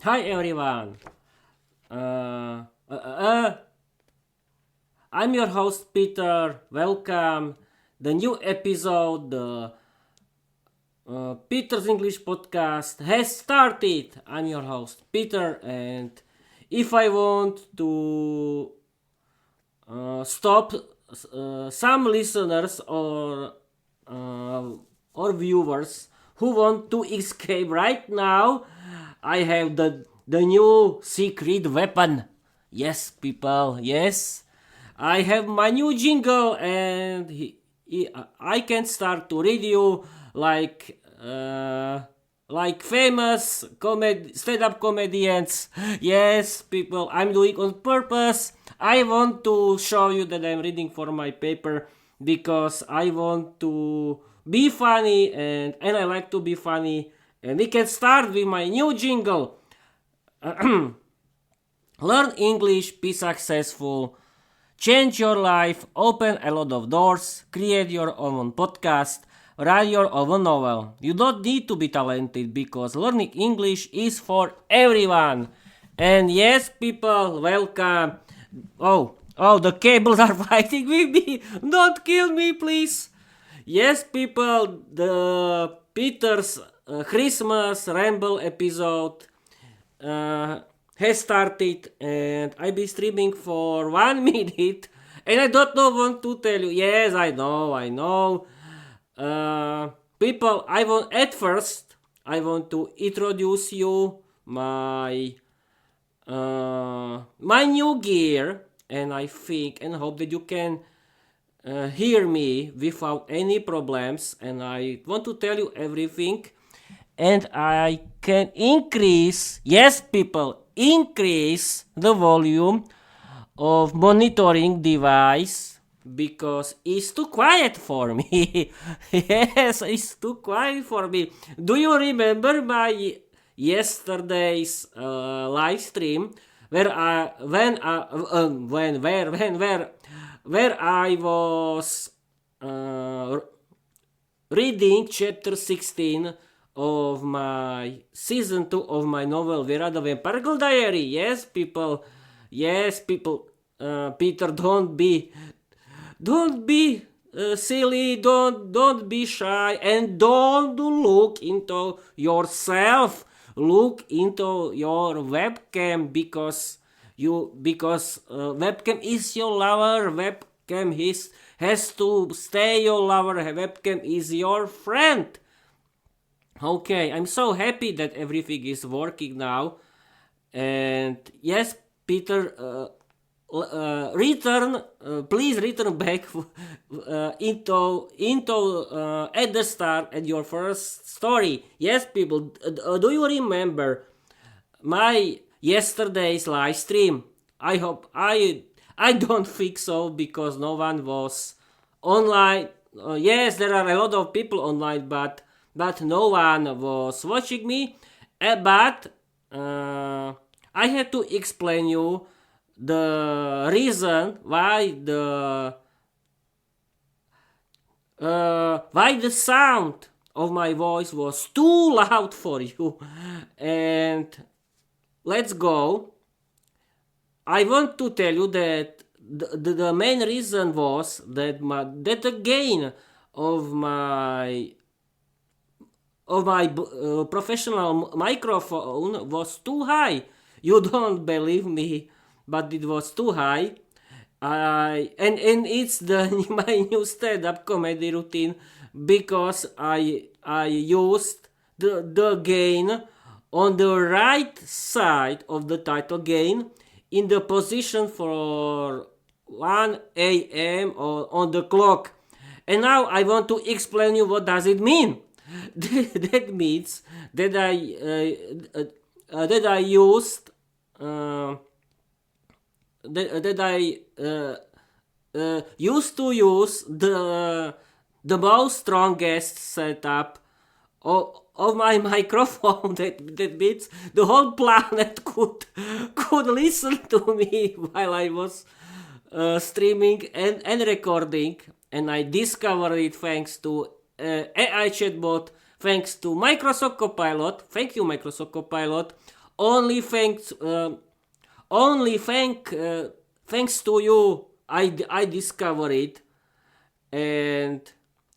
Hi everyone. Uh, uh, uh, I'm your host Peter. Welcome. The new episode, the Peter's English podcast has started. I'm your host Peter, and if I want to stop some listeners uh, or viewers who want to escape right now, I have the new secret weapon. Yes, people. Yes, I have my new jingle, and I can start to read you like famous stand-up comedians. Yes, people, I'm doing on purpose. I want to show you that I'm reading for my paper because I want to be funny, and I like to be funny. And we can start with my new jingle. Learn English, be successful, change your life, open a lot of doors, create your own podcast, write your own novel. You don't need to be talented because learning English is for everyone. And yes, people, welcome. The cables are fighting with me. Don't kill me, please. Yes, people, the Peter's Christmas Ramble episode uh, has started, and I be streaming for 1 minute, and I don't know want to tell you. Yes, I know. People, I want to introduce you my new gear, and I think and hope that you can hear me without any problems. And I want to tell you everything, and I can increase, yes, people, increase the volume of monitoring device because it's too quiet for me. Yes, it's too quiet for me. Do you remember my yesterday's live stream where I where I was uh, reading chapter 16 of my season 2 of my novel Vera the Vampire Girl Diary? Yes, people. Peter, don't be silly. Don't be shy, and don't look into yourself. Look into your webcam because webcam is your lover. Webcam has to stay your lover. Webcam is your friend. Okay, I'm so happy that everything is working now. And yes, Peter, please return back into at the start at your first story. Yes, people, do you remember my yesterday's live stream? I hope I don't think so because no one was online. Yes, there are a lot of people online, but no one was watching me. But I had to explain you the reason why the sound of my voice was too loud for you. And let's go. I want to tell you that the main reason was that the gain of my professional microphone was too high. You don't believe me, but it was too high. And it's the my new stand-up comedy routine because I used the gain on the right side of the title gain in the position for 1 a.m. on the clock. And now I want to explain you what does it mean. That means that I used that I used to use the most strongest setup of my microphone. That means the whole planet could listen to me while I was streaming and recording, and I discovered it thanks to AI chatbot, thanks to Microsoft Copilot. Thank you, Microsoft Copilot. only thanks to you I discovered it, and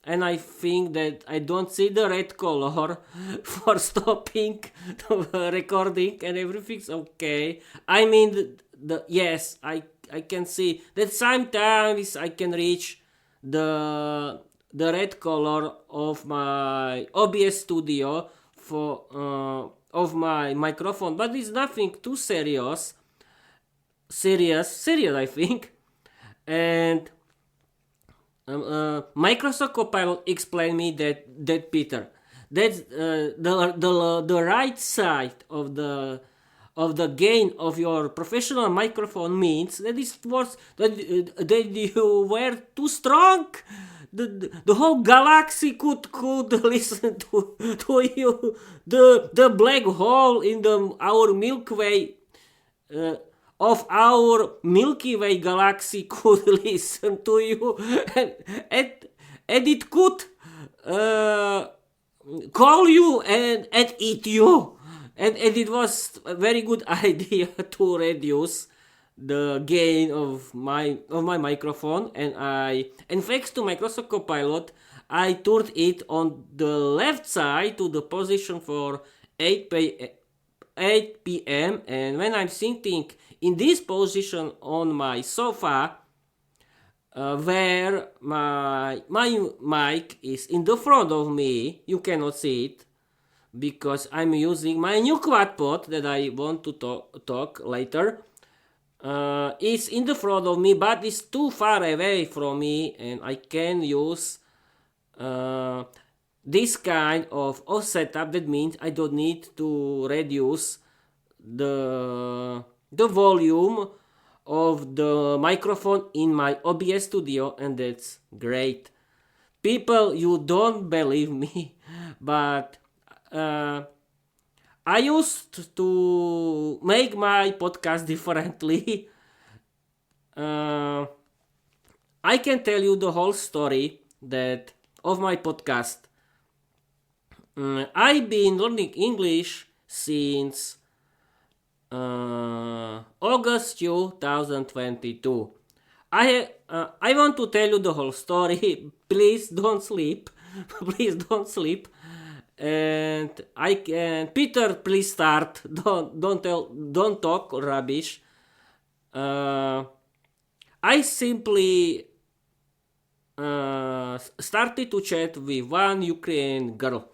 I think that I don't see the red color for stopping the recording, and everything's okay. I mean, yes, I can see that sometimes I can reach the red color of my OBS Studio for of my microphone, but it's nothing too serious I think. And Microsoft Copilot explained me that Peter, that's the right side of the gain of your professional microphone means that it was that you were too strong. The whole galaxy could listen to you. The black hole in our Milky Way of our Milky Way galaxy could listen to you, and it could call you and eat you. And it was a very good idea to reduce the gain of my microphone, and thanks to Microsoft Copilot I turned it on the left side to the position for 8 p.m. and when I'm sitting in this position on my sofa, where my mic is in the front of me, you cannot see it because I'm using my new Quadpod that I want to talk later. It's in the front of me, but it's too far away from me, and I can use this kind of setup. That means I don't need to reduce the volume of the microphone in my OBS Studio, and that's great. People, you don't believe me, but I used to make my podcast differently. I can tell you the whole story of my podcast. I've been learning English since August 2022. I want to tell you the whole story. Please don't sleep. Please don't sleep. And Peter, please start. Don't talk rubbish. I simply started to chat with one Ukrainian girl.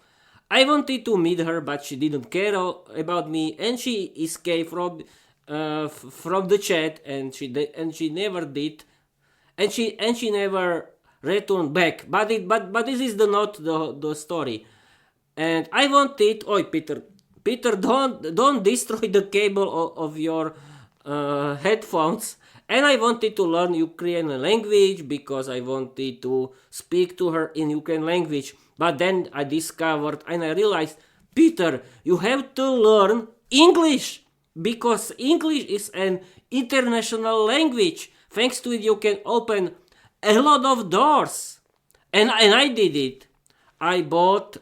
I wanted to meet her, but she didn't care about me, and she escaped from the chat, and she never did, and she never returned back. But this is not the story. And I wanted, Peter, don't destroy the cable of your headphones. And I wanted to learn Ukrainian language because I wanted to speak to her in Ukrainian language. But then I discovered and I realized, Peter, you have to learn English because English is an international language. Thanks to it, you can open a lot of doors. And I did it. I bought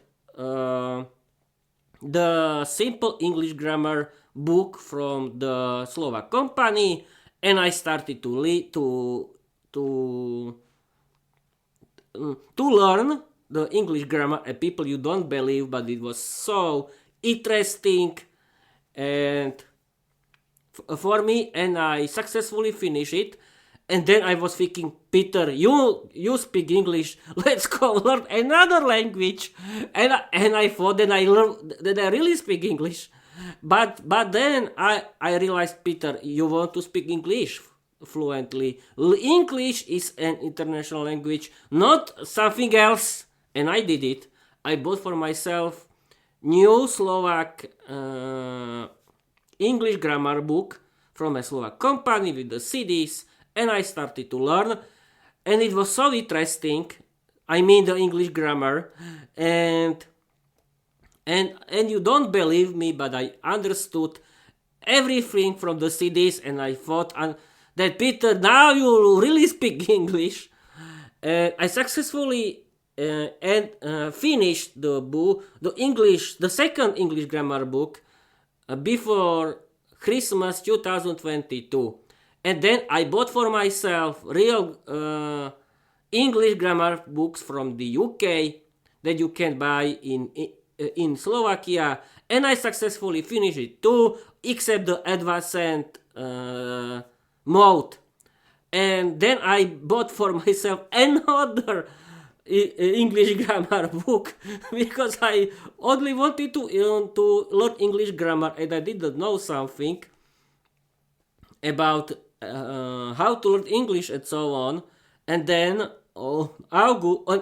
the Simple English Grammar book from the Slovak company, and I started to learn the English grammar. And people, you don't believe, but it was so interesting and for me, and I successfully finished it. And then I was thinking, Peter, you speak English. Let's go learn another language. And I thought that I really speak English. But then I realized, Peter, you want to speak English fluently. English is an international language, not something else. And I did it. I bought for myself new Slovak English grammar book from a Slovak company with the CDs. And I started to learn, and it was so interesting. I mean the English grammar, and you don't believe me, but I understood everything from the CDs, and I thought that Peter, now you really speak English. I successfully finished the book, the second English grammar book before Christmas 2022. And then I bought for myself real English grammar books from the UK that you can buy in Slovakia, and I successfully finished it too, except the advanced mode. And then I bought for myself another English grammar book because I only wanted to learn English grammar, and I didn't know something about how to learn English and so on. And then on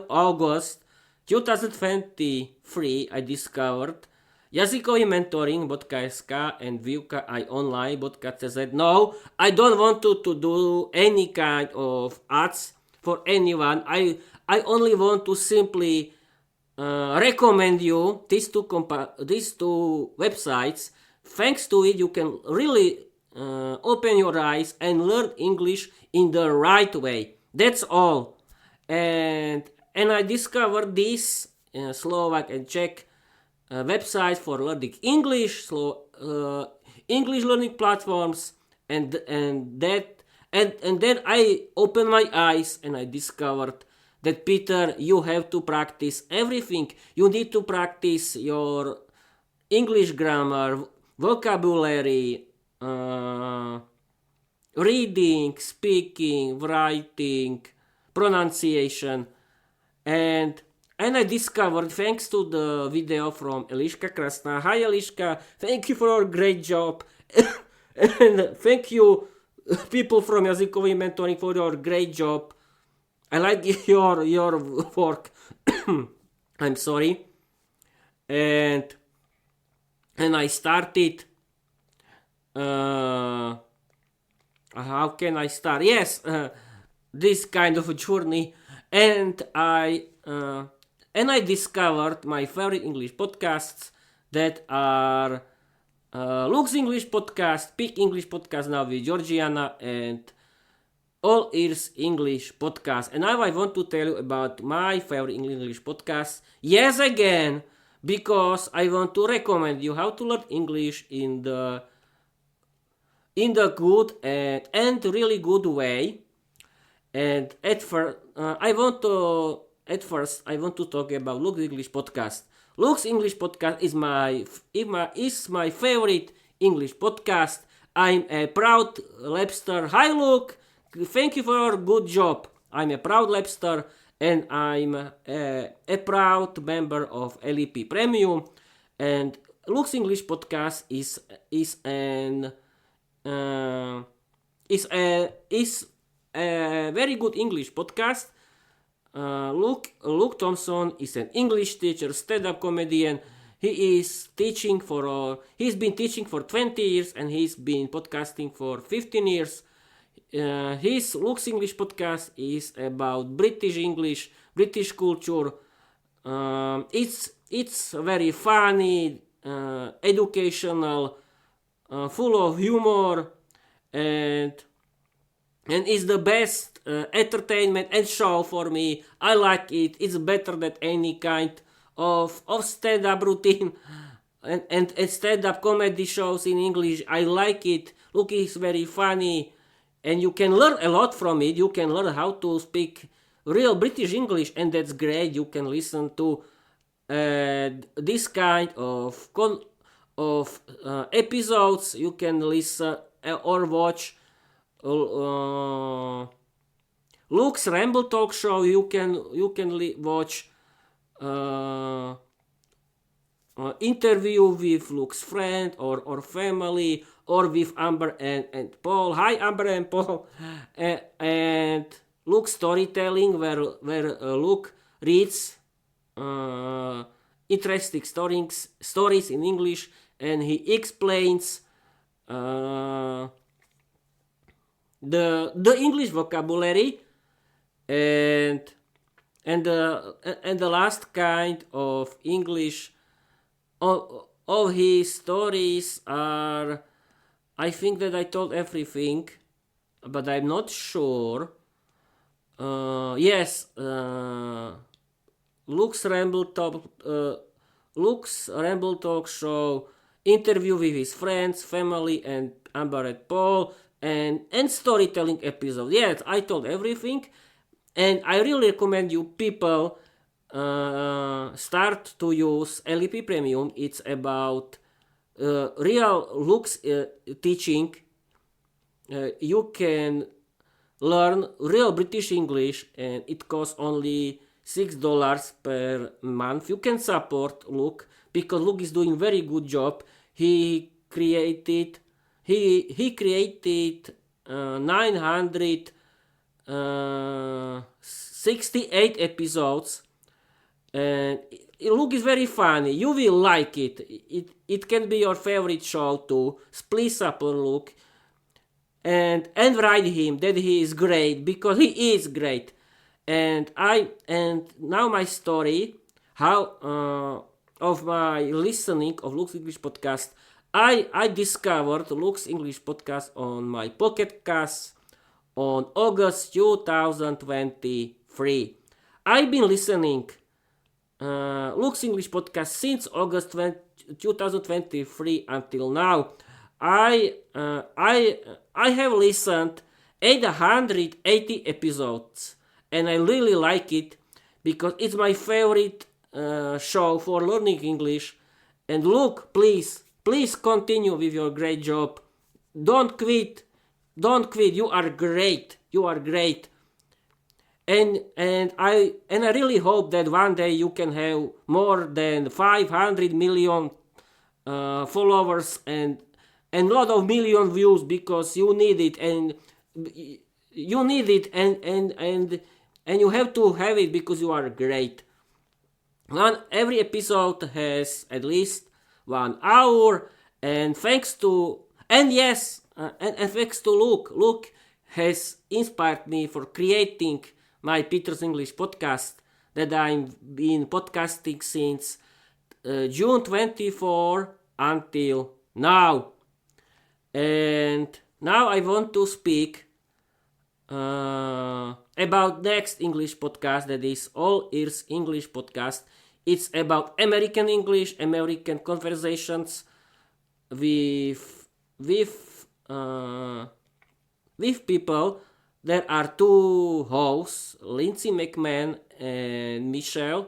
August 2023 I discovered jazykový mentoring.sk and výuka aj online.cz. No, I don't want to do any kind of ads for anyone. I only want to simply recommend you these two websites. Thanks to it, you can really open your eyes and learn English in the right way. That's all. And I discovered this Slovak and Czech websites for learning English, English learning platforms, and then I opened my eyes and I discovered that, Peter, you have to practice everything. You need to practice your English grammar, vocabulary, reading, speaking, writing, pronunciation, and I discovered, thanks to the video from Eliška Krasná. Hi Eliška, thank you for your great job. And thank you people from Jazykový mentoring for your great job. I like your work. I'm sorry. And I started how can I start? Yes, this kind of a journey, and I discovered my favorite English podcasts that are Lux English Podcast, Speak English Podcast now with Georgiana, and All Ears English Podcast. And now I want to tell you about my favorite English podcast. Yes, again, because I want to recommend you how to learn English in the good and really good way. And at first, I want to talk about Lux English Podcast. Lux English Podcast is my favorite English podcast. I'm a proud Labster. Hi, Luke. Thank you for your good job. I'm a proud Labster, and I'm a proud member of LEP Premium. And Lux English Podcast is a very good English podcast. Luke Thompson is an English teacher, stand-up comedian. He's been teaching for 20 years, and he's been podcasting for 15 years. His Luke's English podcast is about British English, British culture. It's very funny, educational, full of humor, and it's the best entertainment and show for me. I like it. It's better than any kind of stand-up routine and stand-up comedy shows in English. I like it. Look, it's very funny, and you can learn a lot from it. You can learn how to speak real British English, and that's great. You can listen to this kind of episodes. You can listen or watch Luke's Ramble talk show. You can watch interview with Luke's friend or family, or with Amber and Paul. Hi Amber and Paul. And Luke's storytelling, where Luke reads interesting stories in English, and he explains the English vocabulary, and the last kind of English of his stories are, I think that I told everything, but I'm not sure. Yes, Luke's Ramble talk show interview with his friends, family, and unmarried Paul, and storytelling episode. Yes, I told everything, and I really recommend you people start to use LEP Premium. It's about real looks teaching. You can learn real British English, and it costs only $6 per month. You can support Luke because Luke is doing very good job. He created 968 episodes, and Luke is very funny. You will like it. It can be your favorite show too. Please support Luke and write him that he is great because he is great. And now my story how of my listening of Luke's English podcast. I discovered Luke's English podcast on my Pocket Cast on August 2023. I've been listening Luke's English podcast since August 2023 until now. I have listened 880 episodes, and I really like it because it's my favorite show for learning English. And Luke, please continue with your great job. Don't quit. You are great. And I really hope that one day you can have more than 500 million followers and a lot of million views because you need it, and you have to have it because you are great. Every episode has at least 1 hour, and thanks to thanks to Luke. Luke has inspired me for creating my Peter's English podcast that I've been podcasting since June 24 until now. And now I want to speak about next English podcast, that is All Ears English podcast. It's about American English, American conversations with people. There are 2 hosts, Lindsay McMahon and Michelle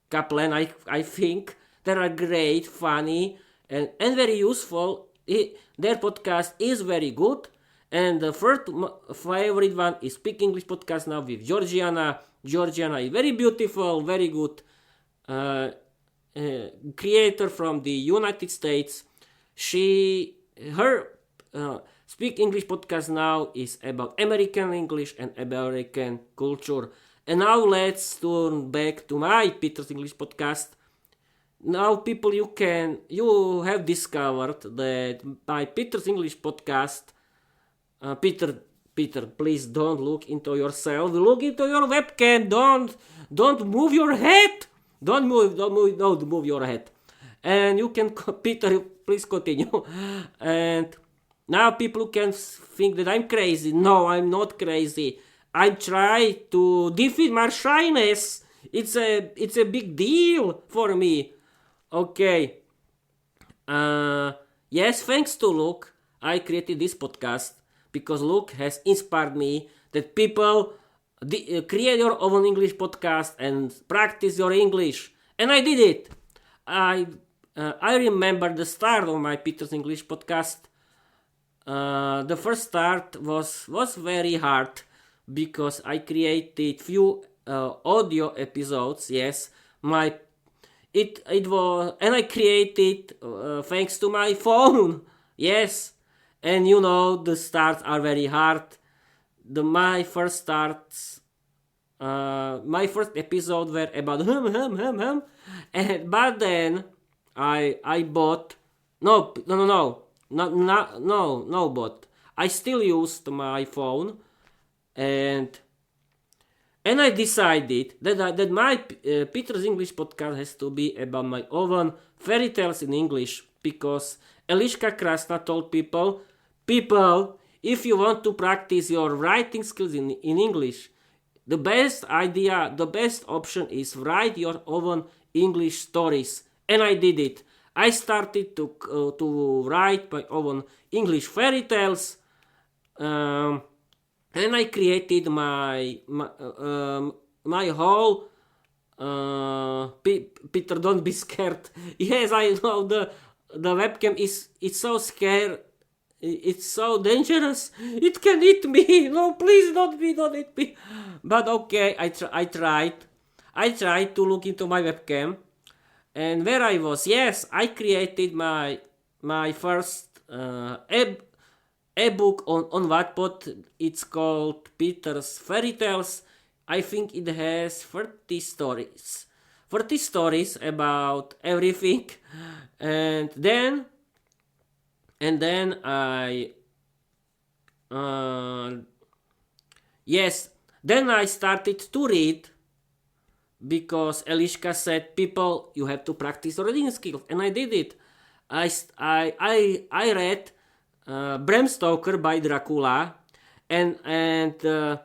Kaplan, I think. They are great, funny, and very useful. Their podcast is very good. And the first favorite one is Speak English Podcast now with Georgiana. Georgiana is very beautiful, very good creator from the United States. Her Speak English Podcast now is about American English and American culture. And now let's turn back to my Peter's English Podcast. Now, people, you have discovered that my Peter's English Podcast. Peter, please don't look into yourself. Look into your webcam. Don't move your head. Don't move your head. And you can, Peter, please continue. And now people can think that I'm crazy. No, I'm not crazy. I try to defeat my shyness. It's a big deal for me. Okay. Yes, thanks to Luke, I created this podcast because Luke has inspired me that people create your own English podcast and practice your English. And I did it. I remember the start of my Peter's English podcast. The first start was very hard because I created few audio episodes. Yes, it was, and I created thanks to my phone. Yes, and the starts are very hard. My first episode were about but then I bought no bot. I still used my phone, and I decided that my Peter's English podcast has to be about my own fairy tales in English, because Eliška Krasna told people, if you want to practice your writing skills in English, the best option is write your own English stories. And I did it. I started to write my own English fairy tales, and I created my whole. Peter, don't be scared. Yes, I know the webcam is it's so scared. It's so dangerous. It can eat me. No, please don't eat me. But okay, I tried. I tried to look into my webcam, and where I was, yes, I created my first ebook on Wattpad. It's called Peter's Fairy Tales. I think it has 30 stories. 30 stories about everything. And then I yes, then I started to read because Eliška said, people, you have to practice reading skills, and I did it. I read Bram Stoker by Dracula, and the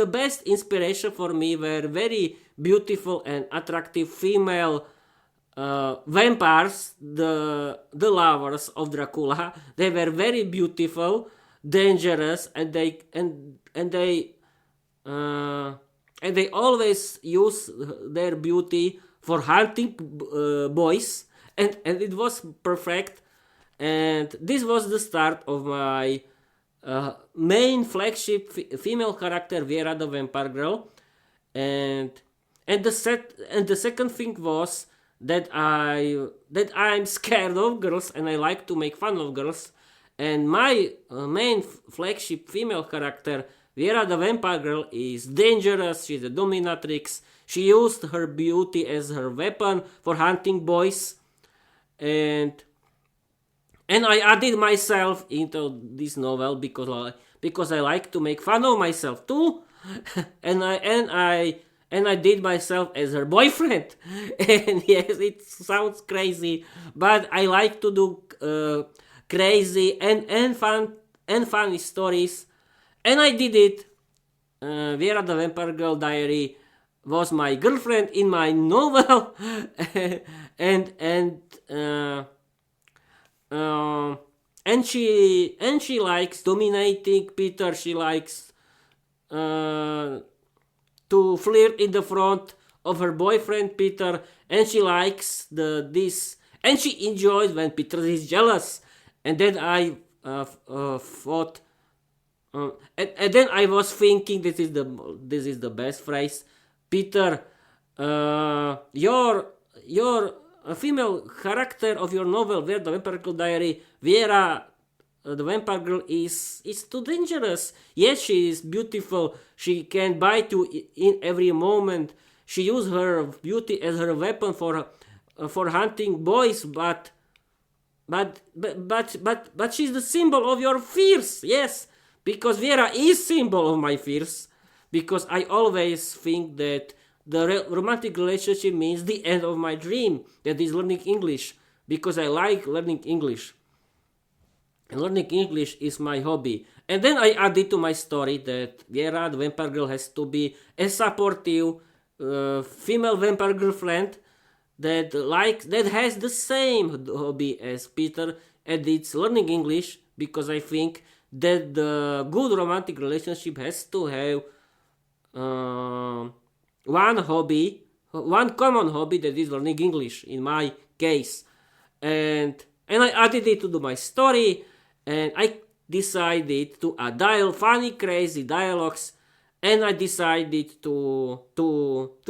best inspiration for me were very beautiful and attractive female vampires, the lovers of Dracula. They were very beautiful, dangerous, and they always use their beauty for hunting boys, and it was perfect. And this was the start of my main flagship female character, Vera the Vampire Girl. And the second thing was that I'm scared of girls and I like to make fun of girls. And my main flagship female character, Vera the Vampire Girl, is dangerous. She's a dominatrix. She used her beauty as her weapon for hunting boys. And I added myself into this novel because I like to make fun of myself too. and I did myself as her boyfriend. And yes, it sounds crazy, but I like to do crazy and funny stories. And I did it. Vera the Vampire Girl Diary was my girlfriend in my novel. And she likes dominating Peter. She likes to flirt in the front of her boyfriend Peter, and she likes this, and she enjoys when Peter is jealous. And then I thought, and then I was thinking, this is the best phrase, Peter, your female character of your novel, Vera the Vampire Girl Diary, Vera the Vampire Girl is too dangerous. Yes, she is beautiful. She can bite you in every moment. She uses her beauty as her weapon for hunting boys, but she's the symbol of your fears. Yes, because Vera is symbol of my fears. Because I always think that the romantic relationship means the end of my dream, that is learning English, because I like learning English. And learning English is my hobby. And then I added to my story that Vera, the Vampire Girl, has to be a supportive female vampire girlfriend that has the same hobby as Peter, and it's learning English, because I think that the good romantic relationship has to have one common hobby, that is learning English, in my case. And I added it to my story, and I decided to add funny, crazy dialogues, and I decided to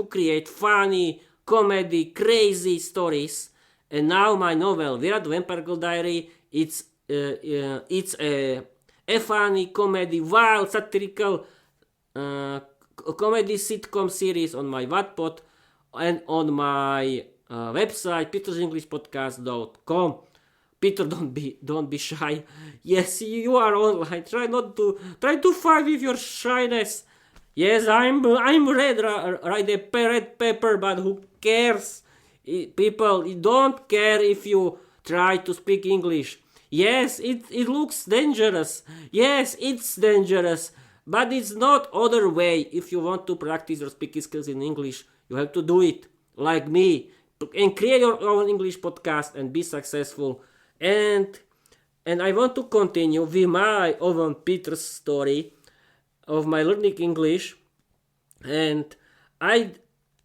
create funny, comedy, crazy stories. And now my novel, Vera the Vampire Girl Diary, it's a funny, comedy, wild, satirical comedy sitcom series on my Wattpad and on my website, petersenglishpodcast.com. Peter, don't be shy. Yes, you are online. Try to fight with your shyness. Yes, I'm red pepper, but who cares? People don't care if you try to speak English. Yes, it looks dangerous. Yes, it's dangerous. But it's not other way. If you want to practice your speaking skills in English, you have to do it like me. and create your own English podcast and be successful. And I want to continue with my own Peter's story of my learning English. And I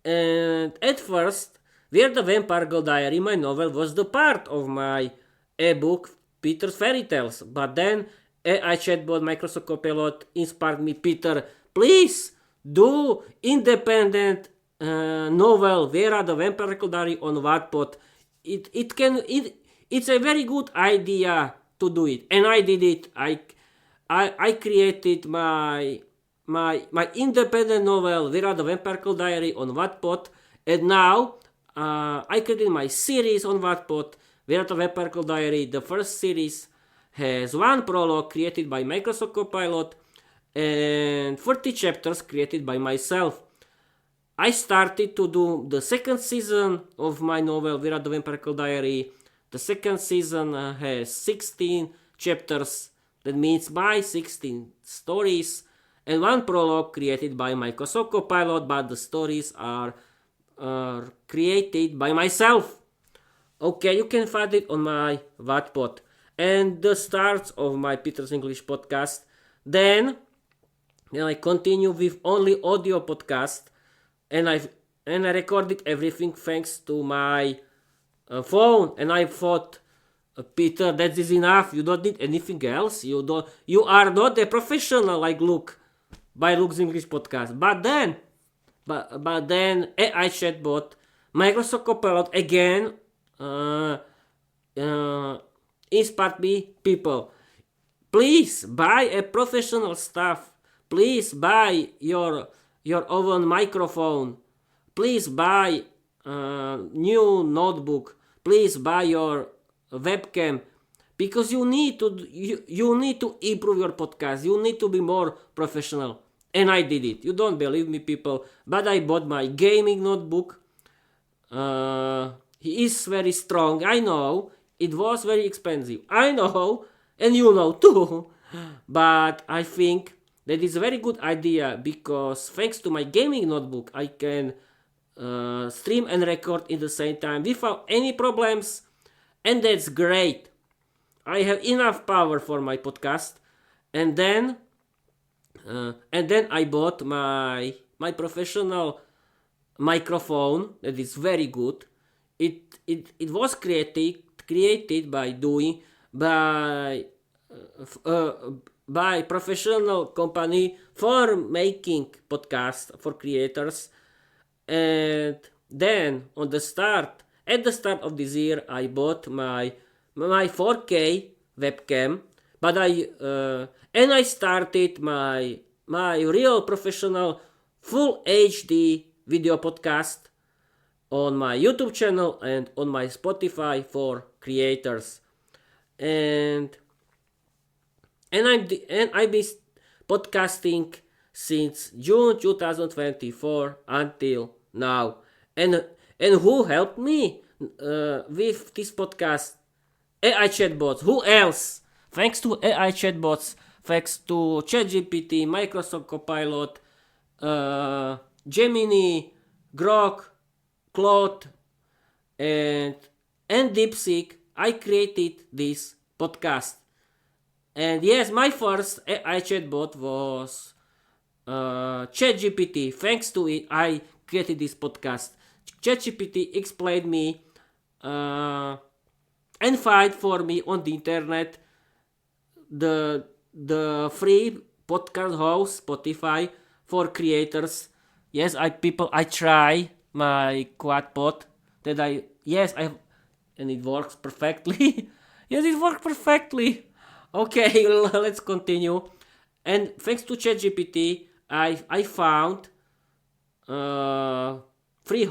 and at first, Where the Vampire Go Diary, my novel, was the part of my ebook Peter's Fairy Tales. But then AI chatbot Microsoft Copilot inspired me, Peter, please do independent novel Where the Vampire Go Diary on Wattpad. It's a very good idea to do it, and I did it. I created my independent novel Vera the Vampire Diary on Wattpad, and now I created my series on Wattpad Vera the Vampire Diary. The first series has one prologue created by Microsoft Copilot and 40 chapters created by myself. I started to do the second season of my novel Vera the Vampire Diary. The second season has 16 chapters. That means my 16 stories and one prologue created by Microsoft Copilot, but the stories are created by myself. Okay, you can find it on my Wattpad. And the start of my Peter's English podcast. Then I continue with only audio podcast, and I recorded everything thanks to my phone. And I thought, Peter, that is enough. You don't need anything else. You are not a professional like Luke by Luke's English podcast. But then AI chatbot Microsoft Copilot again inspired me, people. Please buy a professional stuff. Please buy your own microphone. Please buy new notebook. Please buy your webcam, because you need to improve your podcast. You need to be more professional, and I did it. You don't believe me, people, but I bought my gaming notebook. He is very strong. I know it was very expensive. I know, and you know too. But I think that is a very good idea, because thanks to my gaming notebook, I can stream and record in the same time without any problems. And that's great. I have enough power for my podcast. And then I bought my professional microphone that is very good. It was created by professional company for making podcast for creators. And then at the start of this year, I bought my 4K webcam, but I started my real professional full HD video podcast on my YouTube channel and on my Spotify for creators. And I've been podcasting since June 2024 until now. And who helped me with this podcast? AI chatbots. Who else? Thanks to AI chatbots, thanks to ChatGPT, Microsoft Copilot, Gemini, Grok, Claude, and DeepSeek, I created this podcast. And yes, my first AI chatbot was ChatGPT. Thanks to it, I created this podcast. ChatGPT explained me and find for me on the internet the free podcast host Spotify for creators. Yes, I try my Quadpod and it works perfectly. Yes, it works perfectly. Okay, let's continue. And thanks to ChatGPT, I found free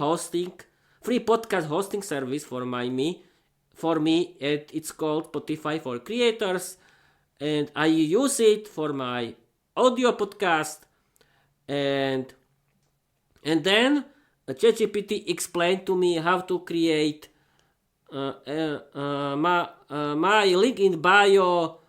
podcast hosting service for me. It's called Spotify for Creators, and I use it for my audio podcast. And then ChatGPT explained to me how to create my link in bio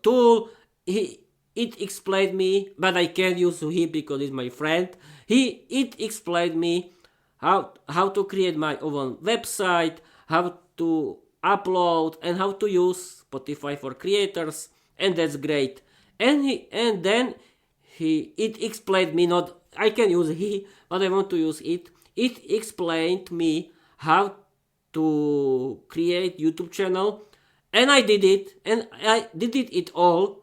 tool. It explained me, but I can't use him because he's my friend. It explained me how to create my own website, how to upload, and how to use Spotify for creators, and that's great. And then it explained me, not I can use he, but I want to use it. It explained me how to create YouTube channel, and I did it, and I did it all.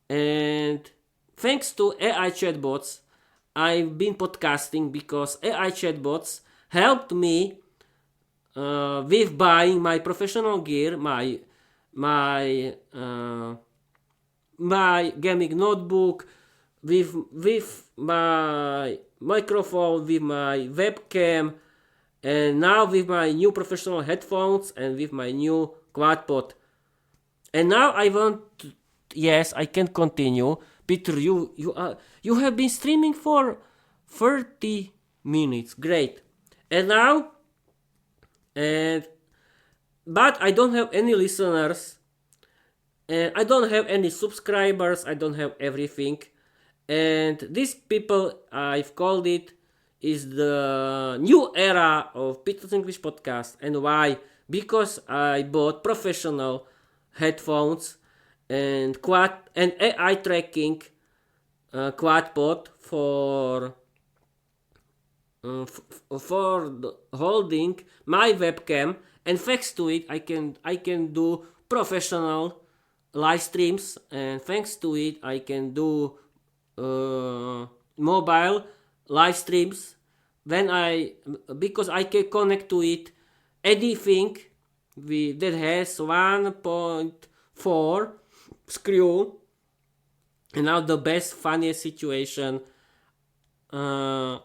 And thanks to AI chatbots, I've been podcasting because AI chatbots helped me with buying my professional gear, my gaming notebook, with my microphone, with my webcam, and now with my new professional headphones and with my new Quadpod. And now I want to, yes, I can continue. Peter, you have been streaming for 30 minutes. Great. And now, and but I don't have any listeners, and I don't have any subscribers. I don't have everything. And these people, I've called it, is the new era of Peter's English podcast. And why? Because I bought professional headphones and AI tracking Quadpod for holding my webcam, and thanks to it I can do professional live streams, and thanks to it I can do mobile live streams because I can connect to it anything that has 1.4 screw. And now the best funniest situation, I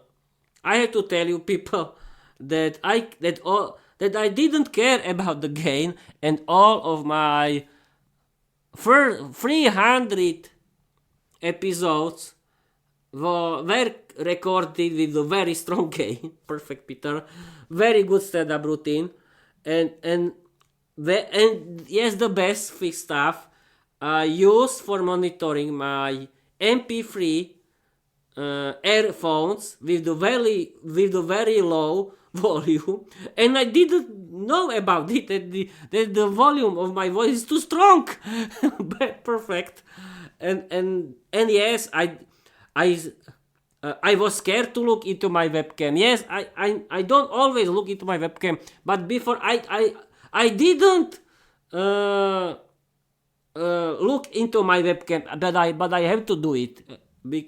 have to tell you people that I didn't care about the gain, and all of my 300 episodes were recorded with a very strong gain. Perfect, Peter. Very good stand-up routine, and yes, the best fixed stuff I use for monitoring my MP3 earphones with the very low volume, and I didn't know about it that the volume of my voice is too strong. Perfect. And yes, I was scared to look into my webcam. Yes, I don't always look into my webcam, but before I didn't look into my webcam, but I have to do it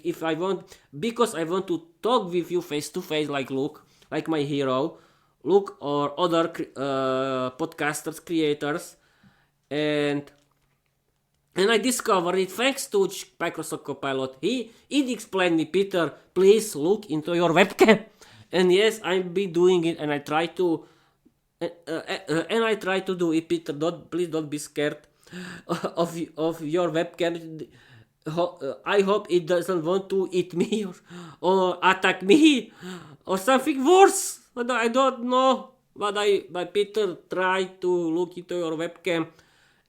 if I want, because I want to talk with you face to face, like Luke, like my hero, Luke, or other podcasters, creators, and I discovered it thanks to Microsoft Copilot. He explained me, Peter, please look into your webcam. And yes, I've been doing it, and I try to do it. Peter, please don't be scared of your webcam. I hope it doesn't want to eat me or attack me or something worse. I don't know, but Peter tried to look into your webcam,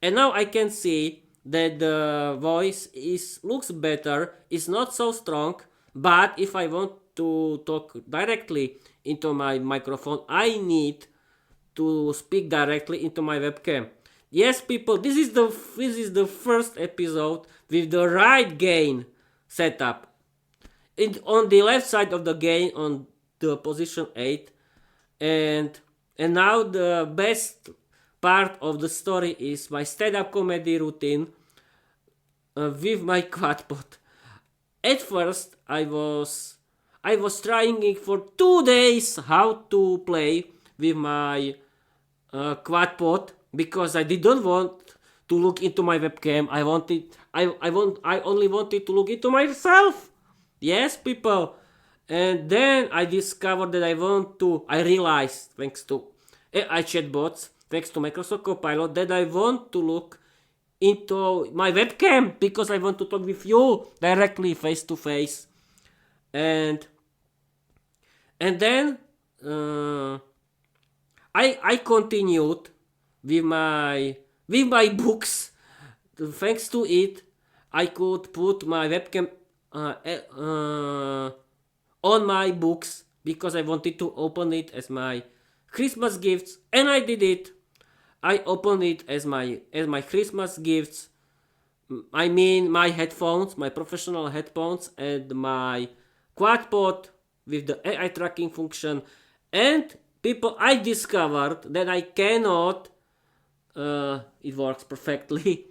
and now I can see that the voice looks better. It's not so strong, but if I want to talk directly into my microphone, I need to speak directly into my webcam. Yes, people, this is the first episode with the right gain setup. On the left side of the gain, on the position 8, and now the best part of the story is my stand-up comedy routine with my Quadpod. At first, I was trying it for 2 days how to play with my Quadpod, because I didn't want to look into my webcam. I only wanted to look into myself. Yes, people. And then I discovered that I realized, thanks to AI chatbots, thanks to Microsoft Copilot, that I want to look into my webcam because I want to talk with you directly, face to face. And then I continued with my books. Thanks to it, I could put my webcam on my books because I wanted to open it as my Christmas gifts, and I did it. I opened it as my Christmas gifts. I mean my headphones, my professional headphones, and my Quadpod with the AI tracking function. And people, I discovered that I cannot. It works perfectly.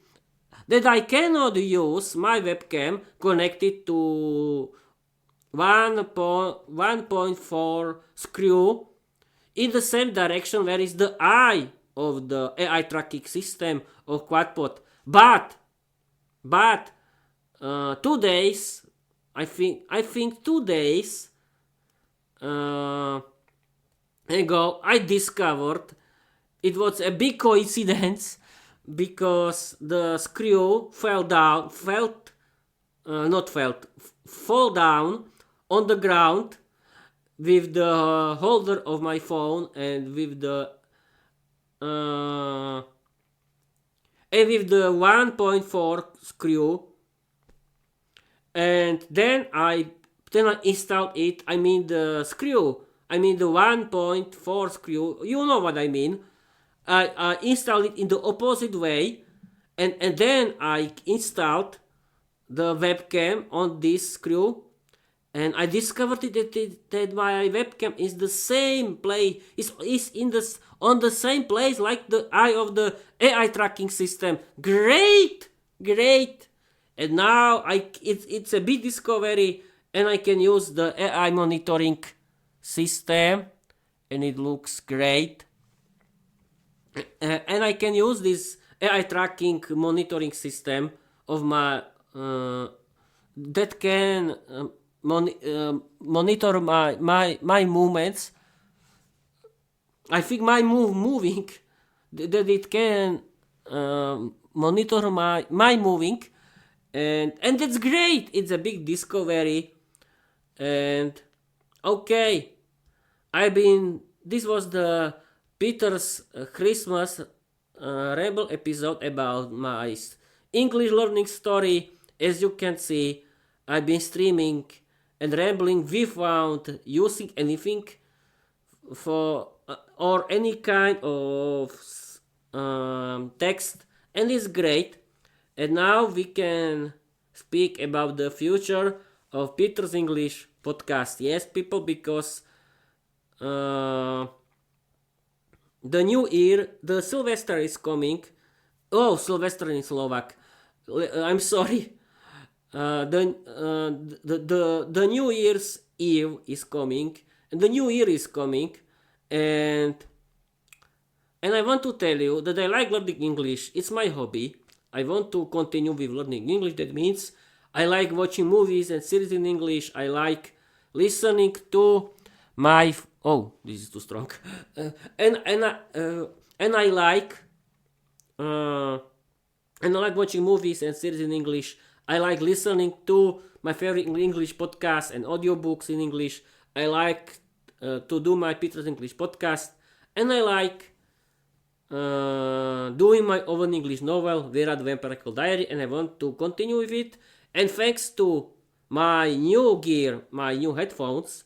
That I cannot use my webcam connected to 1.4 screw in the same direction where is the eye of the AI tracking system of Quadpod. But 2 days, I think 2 days ago, I discovered it was a big coincidence because the screw fall down on the ground with the holder of my phone and with the 1.4 screw, and then I installed it. I mean the screw. I mean the 1.4 screw. You know what I mean. I installed it in the opposite way, and then I installed the webcam on this screw, and I discovered that my webcam is the same place, is on the same place like the eye of the AI tracking system. Great. And now it's a big discovery, and I can use the AI monitoring system, and it looks great. And I can use this AI tracking monitoring system of my that can monitor my movements. I think my moving, that it can monitor my moving, and that's great. It's a big discovery. And okay, this was the Peter's Christmas Ramble episode about my English learning story. As you can see, I've been streaming and rambling without using anything for or any kind of text, and it's great. And now we can speak about the future of Peter's English podcast. Yes, people, because the new year, the Sylvester is coming. Oh, Sylvester in Slovak. I'm sorry. The New Year's Eve is coming, and the New Year is coming, and I want to tell you that I like learning English. It's my hobby. I want to continue with learning English. That means I like watching movies and series in English. I like listening to my this is too strong. And I like watching movies and series in English. I like listening to my favorite English podcasts and audiobooks in English. I like to do my Peter's English podcast, and I like doing my own English novel, Vera the Vampirical Diary, and I want to continue with it. And thanks to my new gear, my new headphones,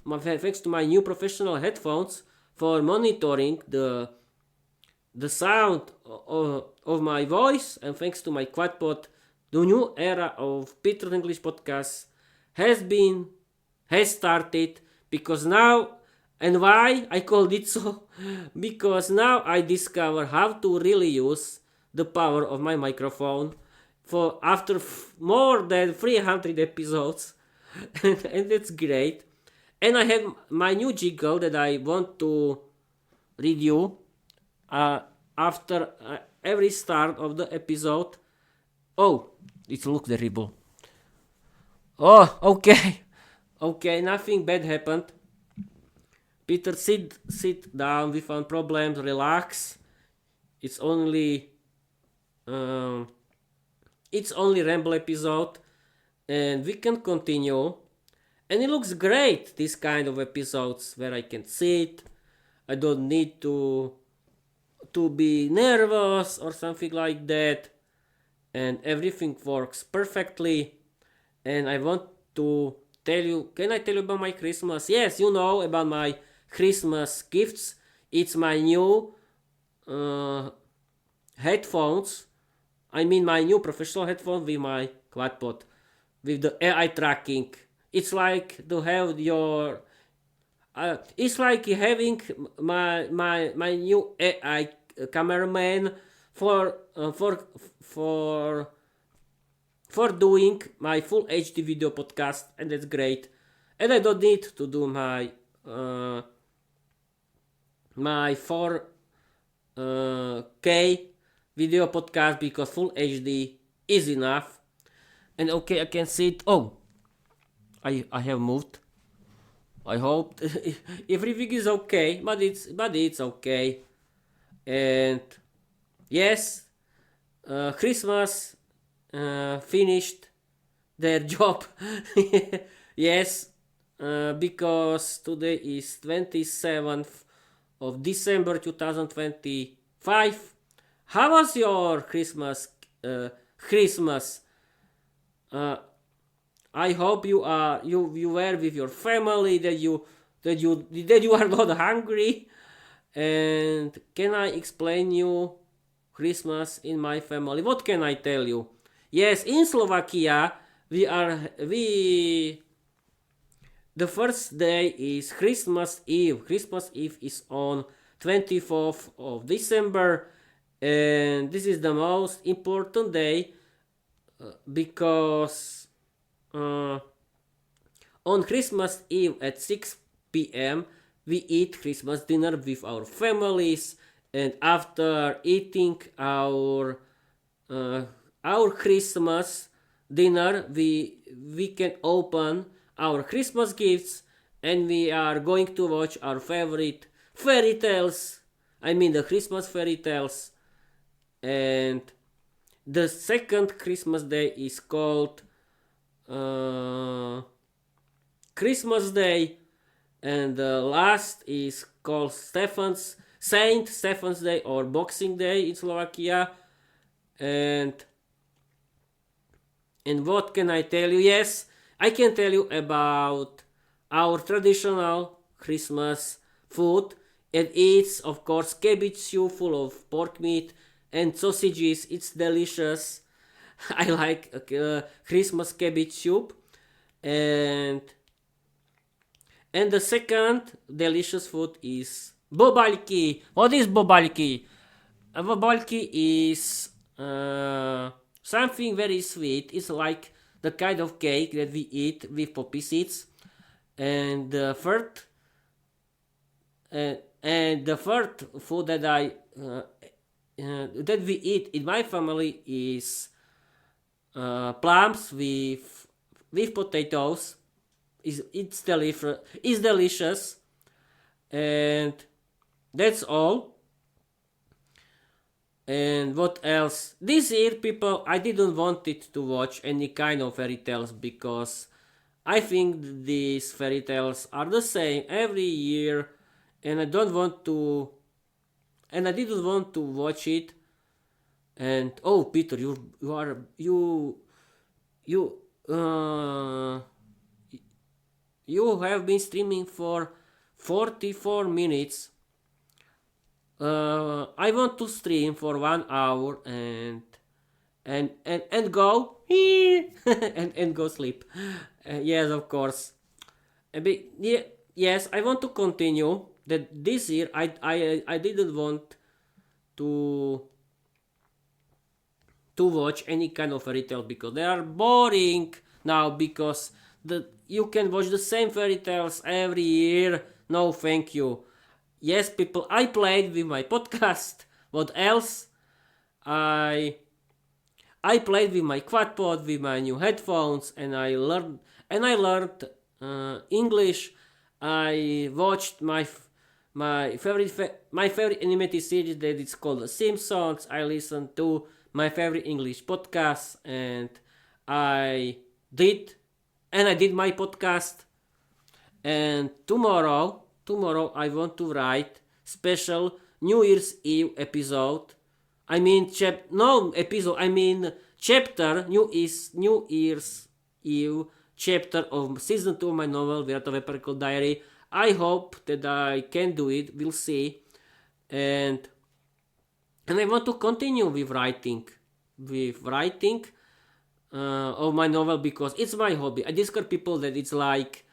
thanks to my new professional headphones for monitoring the sound of my voice, and thanks to my Quadpod, the new era of Peter's English podcast has started, because now, and why I called it so, because now I discover how to really use the power of my microphone for after more than 300 episodes, and that's great. And I have my new jingle that I want to read you after every start of the episode. Oh, it looks terrible. Oh, okay. Okay, nothing bad happened. Peter, sit down without problems, relax. It's only Ramble episode, and we can continue. And it looks great, this kind of episodes where I can sit. I don't need to be nervous or something like that, and everything works perfectly. And I want to tell you. Can I tell you about my Christmas? Yes, you know about my Christmas gifts. It's my new headphones. I mean my new professional headphones with my Quadpod, with the AI tracking. It's like to have your. It's like having my new AI cameraman for uh, for for for doing my full HD video podcast, and that's great. And I don't need to do my 4K video podcast because full HD is enough. And okay, I can see it. Oh, I have moved. I hope everything is okay, but it's okay. And yes, Christmas finished their job. Yes, because today is 27th of December 2025. How was your Christmas? Uh, I hope you were with your family, that you are not hungry. And can I explain you Christmas in my family? What can I tell you? Yes, in Slovakia we the first day is Christmas Eve. Christmas Eve is on 24th of December, and this is the most important day because uh, on Christmas Eve at 6 p.m. we eat Christmas dinner with our families, and after eating uh, our Christmas dinner, we can open our Christmas gifts, and we are going to watch our favorite fairy tales. I mean the Christmas fairy tales. And the second Christmas day is called uh, Christmas Day, and the last is called Saint Stephen's Day or Boxing Day in Slovakia. And what can I tell you? Yes, I can tell you about our traditional Christmas food. And it's of course cabbage soup full of pork meat and sausages. It's delicious. I like Christmas cabbage soup. And the second delicious food is bobalki. What is bobalki? Bobalki is something very sweet. It's like the kind of cake that we eat with poppy seeds. And the third food that we eat in my family is plums with potatoes. It's delicious. It's delicious, and that's all. And what else? This year, people, I didn't want it to watch any kind of fairy tales because I think these fairy tales are the same every year, and I don't want to, and I didn't want to watch it. And oh, Peter, you uh you have been streaming for 44 minutes. I want to stream for 1 hour and go and go sleep. Yes, of course. Yeah, yes, I want to continue. That this year I didn't want to watch any kind of fairy tale because they are boring now, because you can watch the same fairy tales every year. No, thank you. Yes, people, I played with my podcast. What else? I played with my Quadpod with my new headphones, and I learned English. I watched my favorite animated series that is called The Simpsons. I listened to my favorite English podcast, and I did my podcast. And tomorrow I want to write special New Year's Eve episode. I mean chapter New Year's Eve chapter of season 2 of my novel, Without a Vampire Diary. I hope that I can do it. We'll see. And I want to continue with writing. Of my novel because it's my hobby. I discover people that it's like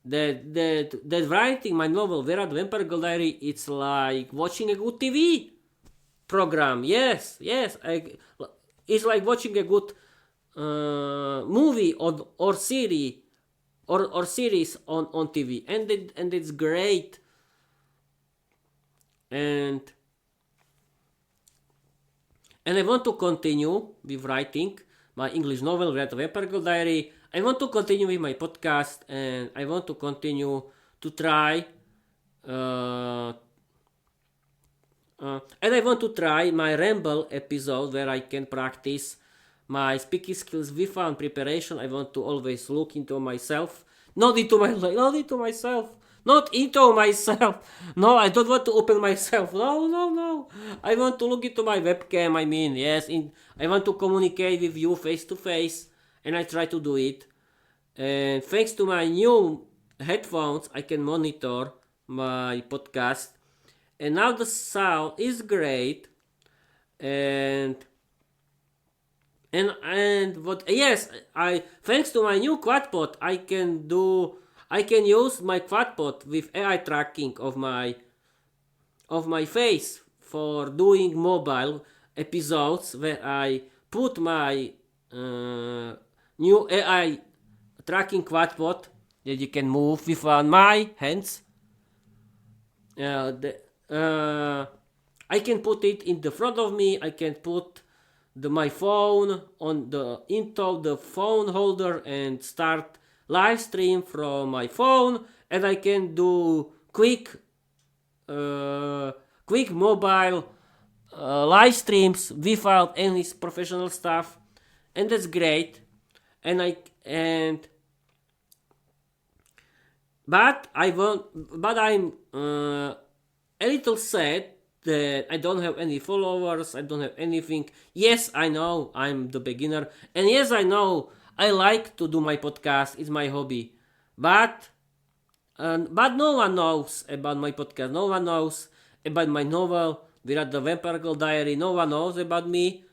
that writing my novel Vera the Vampire Diary, it's like watching a good TV program. Yes, it's like watching a good movie or series or series on TV, and it's great. And I want to continue with writing my English novel, Red Vampire Diary. I want to continue with my podcast, and I want to continue to try. And I want to try my Ramble episode where I can practice my speaking skills without preparation. I want to always look into myself, not into myself. No, I don't want to open myself. No. I want to look into my webcam. I mean, yes, I want to communicate with you face to face, and I try to do it. And thanks to my new headphones, I can monitor my podcast. And now the sound is great. And what? Yes, I thanks to my new Quadpod, I can use my Quadpod with AI tracking of my face for doing mobile episodes where I put my new AI tracking Quadpod that you can move with my hands. I can put it in the front of me. I can put my phone into the phone holder and start live stream from my phone, and I can do quick mobile live streams without any professional stuff, and that's great. But I'm a little sad that I don't have any followers. I don't have anything. Yes, I know I'm the beginner, and yes, I know I like to do my podcast. It's my hobby, but no one knows about my podcast. No one knows about my novel, Without the Vampire Diary. No one knows about me,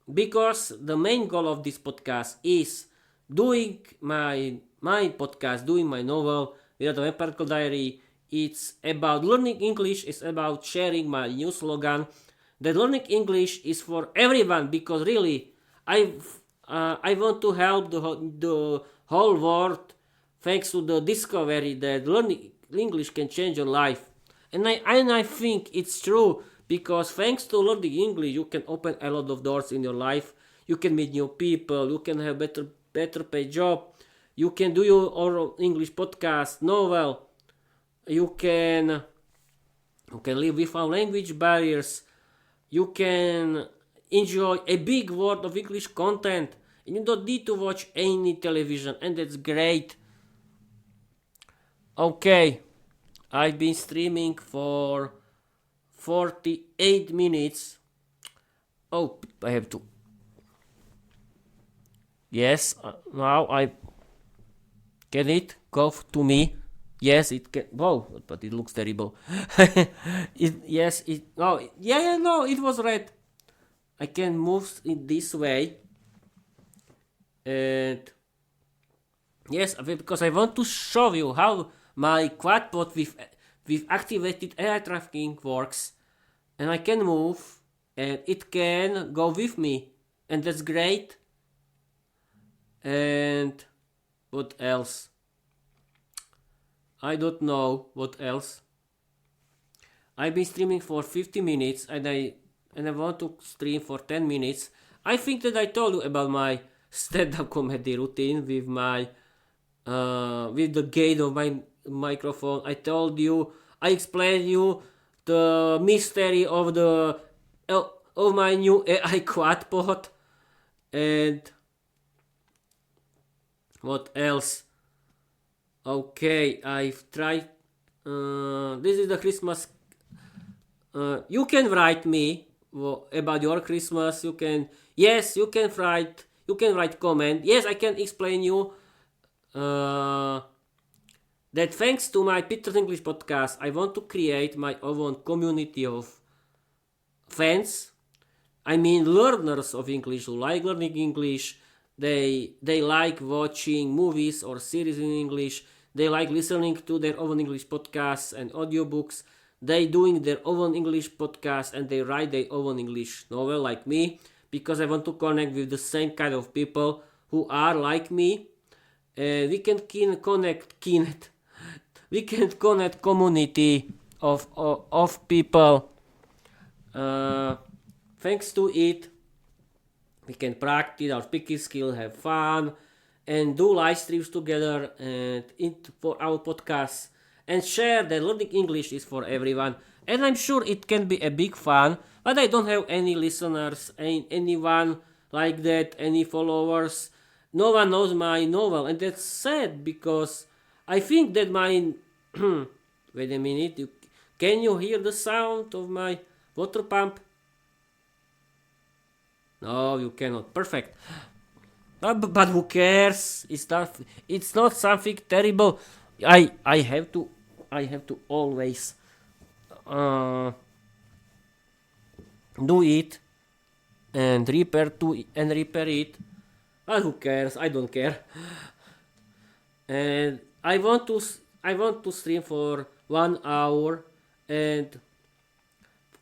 because the main goal of this podcast is doing my podcast, doing my novel, Without the Vampire Diary. It's about learning English. It's about sharing my new slogan that learning English is for everyone, because really I want to help the whole world thanks to the discovery that learning English can change your life. And I think it's true, because thanks to learning English you can open a lot of doors in your life. You can meet new people, you can have better paid job, you can do your own English podcast, novel. You can live without language barriers. You can enjoy a big world of English content, and you don't need to watch any television, and that's great. Okay, I've been streaming for 48 minutes. Oh, I have to. Yes, now I can it go to me. Yes, it can. Wow, but it looks terrible. It was red. I can move it this way. And yes, because I want to show you how my Quadpod with activated AI tracking works. And I can move, and it can go with me. And that's great. And what else? I don't know what else. I've been streaming for 50 minutes, and I want to stream for 10 minutes. I think that I told you about my stand-up comedy routine with my with the gain of my microphone. I explained you the mystery of my new AI Quadpod, and what else? Okay, I've tried. This is the Christmas. You can write me about your Christmas. You can write You can write comment. Yes, I can explain you that thanks to my Peter's English podcast, I want to create my own community of fans. I mean learners of English who like learning English. They like watching movies or series in English. They like listening to their own English podcasts and audiobooks. They doing their own English podcast and they write their own English novel like me, because I want to connect with the same kind of people who are like me. We can connect community of people. Thanks to it, we can practice our speaking skill, have fun, and do live streams together and for our podcasts, and share that learning English is for everyone. And I'm sure it can be a big fun, but I don't have any listeners, anyone like that, any followers. No one knows my novel, and that's sad because I think that my wait a minute, can you hear the sound of my water pump? No, you cannot. Perfect. But who cares? It's not something terrible. I have to always do it and repair it. But who cares? I don't care. And I want to stream for 1 hour, and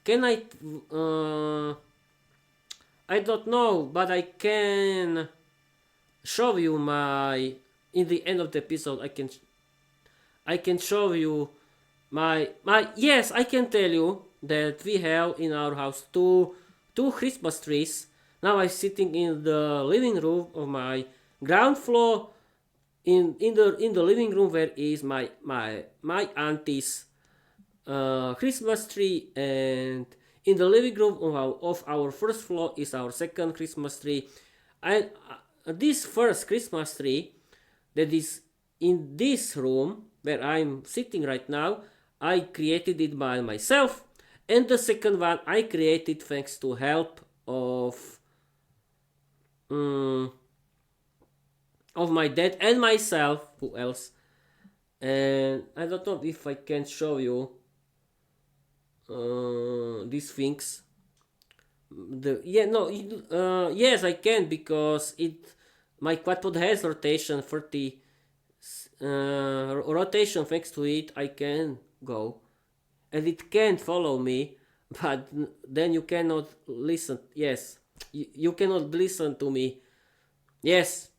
can I don't know, but I can show you in the end of the episode. I can show you my yes, I can tell you that we have in our house two Christmas trees. Now I'm sitting in the living room of my ground floor. In the living room where is my auntie's Christmas tree, and in the living room of our first floor is our second Christmas tree. And this first Christmas tree that is in this room where I'm sitting right now, I created it by myself. And the second one I created thanks to help of my dad and myself. Who else? And I don't know if I can show you these things. Yes, I can, because my Quadpod has rotation 30 rotation. Thanks to it, I can go, and it can follow me, but then you cannot listen. Yes, you cannot listen to me. Yes,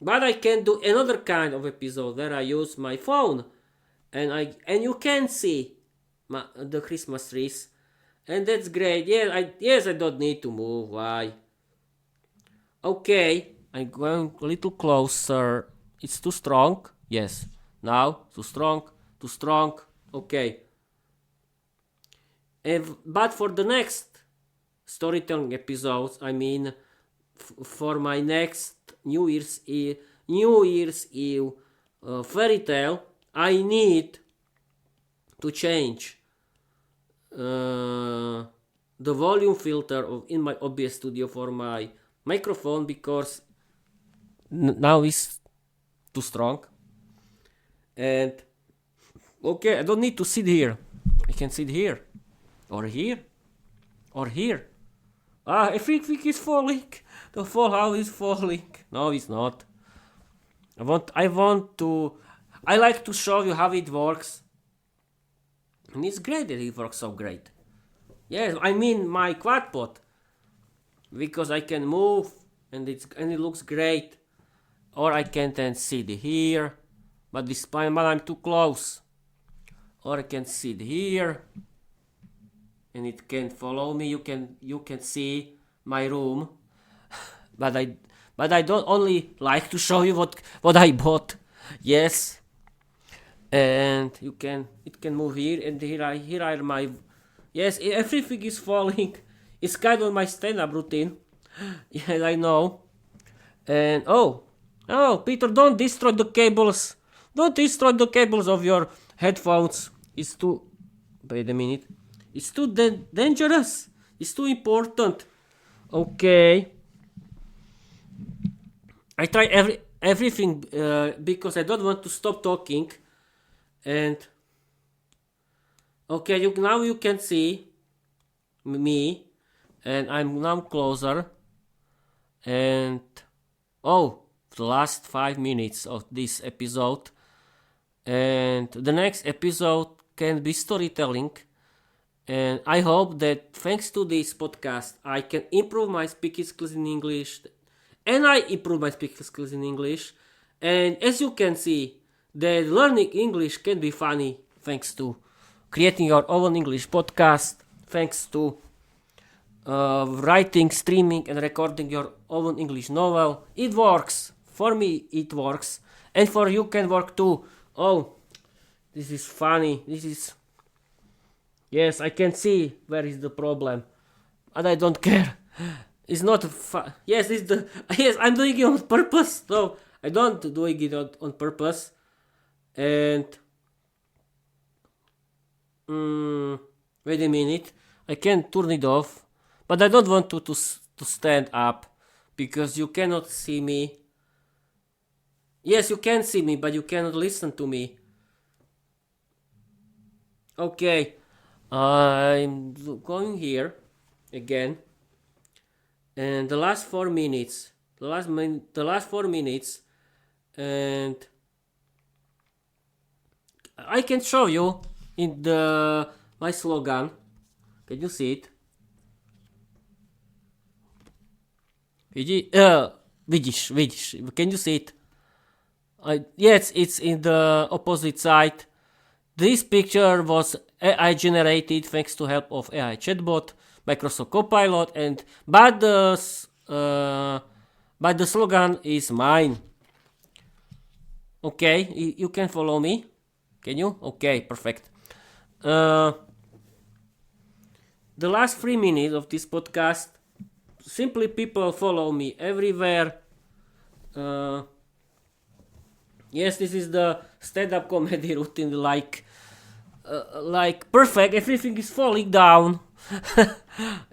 but I can do another kind of episode where I use my phone, and you can see the Christmas trees, and that's great. I don't need to move. Why? Okay, I'm going a little closer. It's too strong. Yes. Now too strong. Okay. But for the next storytelling episodes, I mean, for my next New Year's Eve fairy tale, I need to change the volume filter in my OBS studio for my microphone, because now it's too strong. And okay, I don't need to sit here. I can sit here, or here, or here. Everything is falling. The whole house is falling. No, it's not. I like to show you how it works. And it's great that it works so great. Yes, I mean my Quadpod, because I can move and it looks great. Or I can then sit here, but I'm too close. Or I can sit here, and it can follow me. You can see my room, but I don't only like to show you what I bought. Yes. And it can move here, and here are my, yes, everything is falling. It's kind of my stand-up routine. Yes, I know. And oh, Peter, don't destroy the cables. Don't destroy the cables of your headphones. It's too, wait a minute. It's too dangerous. It's too important. Okay. I try everything because I don't want to stop talking. And okay, now you can see me, and I'm now closer. And oh, the last 5 minutes of this episode, and the next episode can be storytelling. And I hope that thanks to this podcast, I can improve my speaking skills in English, and I improve my speaking skills in English. And as you can see, that learning English can be funny thanks to creating your own English podcast, thanks to writing, streaming, and recording your own English novel. It works. For me, it works. And for you can work too. Oh, this is funny. This is... Yes, I can see where is the problem. And I don't care. It's not... Yes, it's the... Yes, I'm doing it on purpose. No, I don't doing it on purpose. And... wait a minute. I can turn it off. But I don't want to stand up, because you cannot see me. Yes, you can see me, but you cannot listen to me. Okay, I'm going here again, and the last 4 minutes, the last 4 minutes, and I can show you in the my slogan. Can you see it? Видишь, can you see it? Yes, it's in the opposite side. This picture was AI generated thanks to help of AI chatbot, Microsoft Copilot, and but the slogan is mine. Okay, you can follow me. Can you? Okay, perfect. The last 3 minutes of this podcast, simply people follow me everywhere. Yes, this is the stand-up comedy routine, like perfect. Everything is falling down.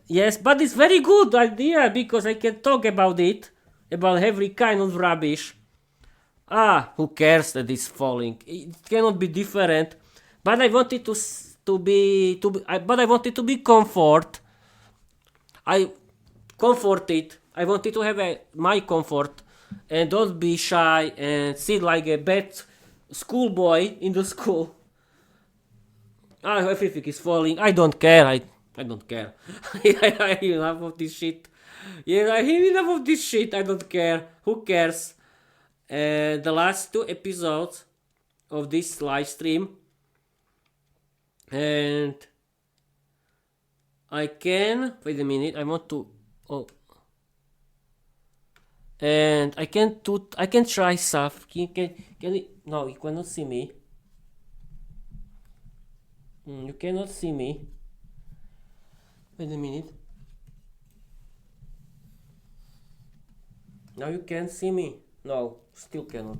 Yes, but it's very good idea because I can talk about it, about every kind of rubbish. Who cares that it's falling? It cannot be different. But I wanted but I wanted to be comfort. I comforted. I wanted to have my comfort, and don't be shy and sit like a bad schoolboy in the school. Everything is falling. I don't care. I don't care. I have enough of this shit. Yeah, I have enough of this shit. I don't care. Who cares? The last 2 episodes of this live stream, and I can wait a minute. I want to. Oh, and I can try stuff. Can it? No, you cannot see me. You cannot see me. Wait a minute. Now you can see me. No, still cannot.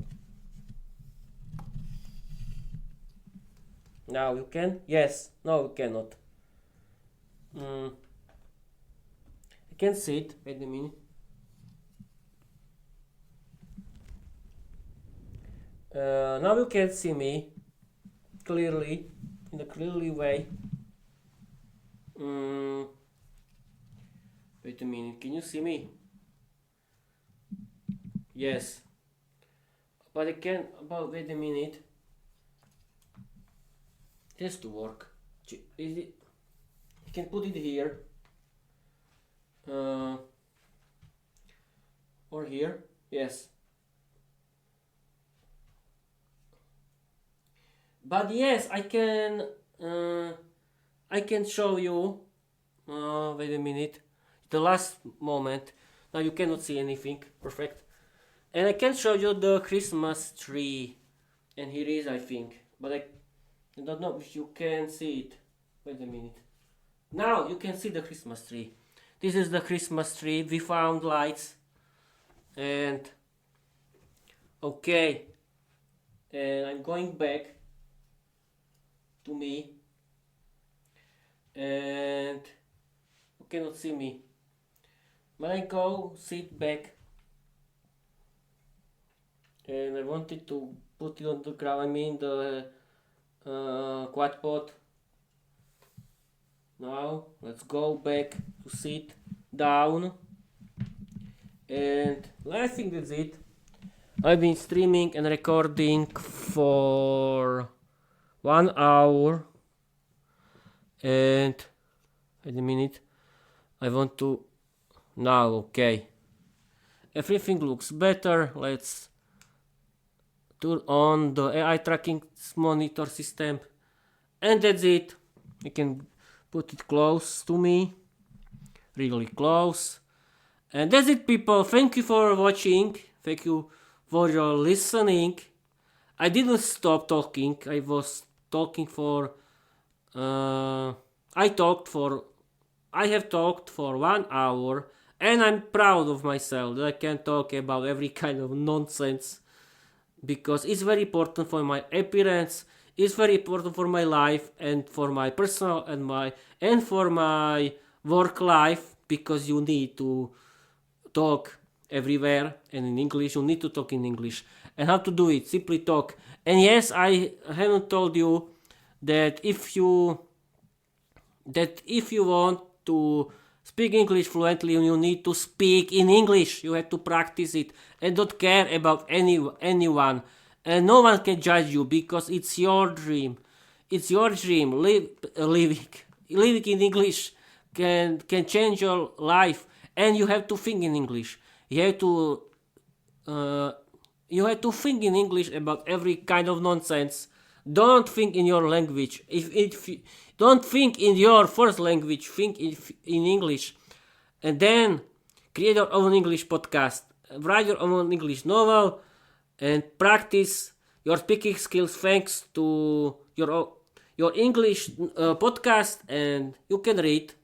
Now you can? Yes. No, you cannot. I can see it. Wait a minute. Now you can see me clearly, in a clearly way. Wait a minute. Can you see me? Yes. But I can. But wait a minute. It has to work. Is it? I can put it here. Or here. Yes. But yes, I can. I can show you. Wait a minute. The last moment. Now you cannot see anything. Perfect. And I can show you the Christmas tree. And here is, I think. But I don't know if you can see it. Wait a minute. Now you can see the Christmas tree. This is the Christmas tree. We found lights. And okay. And I'm going back to me. And you cannot see me. When I go sit back, and I wanted to put it on the ground. I mean the Quadpod. Now let's go back to sit down, and I think that's it. I've been streaming and recording for 1 hour, and wait a minute. I want to now. Okay, everything looks better. Let's turn on the AI tracking monitor system, and that's it. You can put it close to me, really close. And that's it, people. Thank you for watching. Thank you for your listening. I didn't stop talking. I was talking for. I have talked for 1 hour, and I'm proud of myself that I can talk about every kind of nonsense, because it's very important for my appearance. It's very important for my life and for my personal and for my work life, because you need to talk everywhere, and in English you need to talk in English. And how to do it? Simply talk. And yes, I haven't told you that if you want to speak English fluently, you need to speak in English. You have to practice it and don't care about anyone. And no one can judge you, because it's your dream. It's your dream. Living in English can change your life, and you have to think in English. You have to think in English about every kind of nonsense. Don't think in your language. If you don't think in your first language, think in English, and then create your own English podcast, write your own English novel, and practice your speaking skills thanks to your English podcast. And you can read,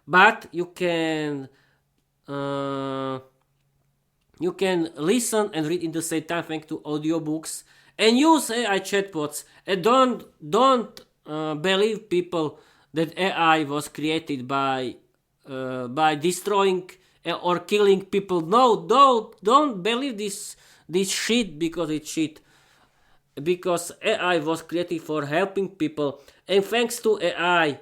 but you can listen and read in the same time thanks to audiobooks, and use AI chatbots. And don't believe people that AI was created by destroying or killing people. No, don't believe this shit, because it's shit. Because AI was created for helping people, and thanks to AI,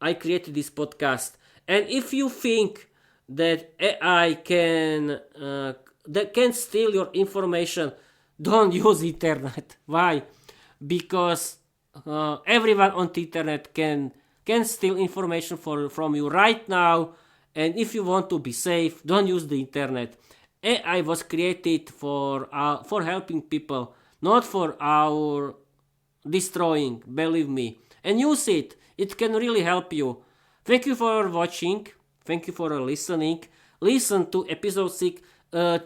I created this podcast. And if you think that AI can steal your information, don't use internet. Why? Because everyone on the internet can steal information from you right now. And if you want to be safe, don't use the internet. AI was created for helping people, not for our destroying. Believe me, and use it. It can really help you. Thank you for watching. Thank you for listening. Listen to episode 6.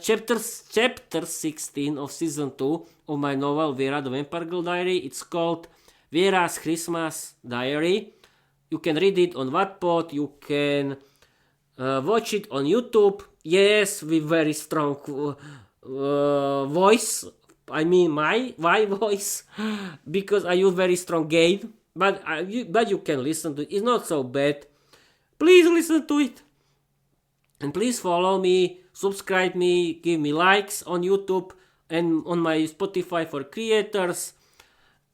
Chapter 16 of season 2 of my novel Vera the Vampire Girl Diary. It's called Vera's Christmas Diary. You can read it on Wattpad. You can watch it on YouTube. Yes, with very strong voice. I mean my voice, because I use very strong gain. But you can listen to it. It's not so bad. Please listen to it. And please follow me, subscribe me, give me likes on YouTube and on my Spotify for creators.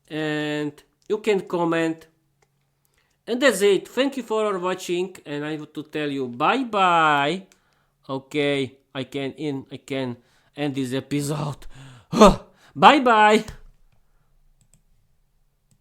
And you can comment. And that's it. Thank you for watching. And I want to tell you bye bye. Okay, I can end this episode. Bye bye.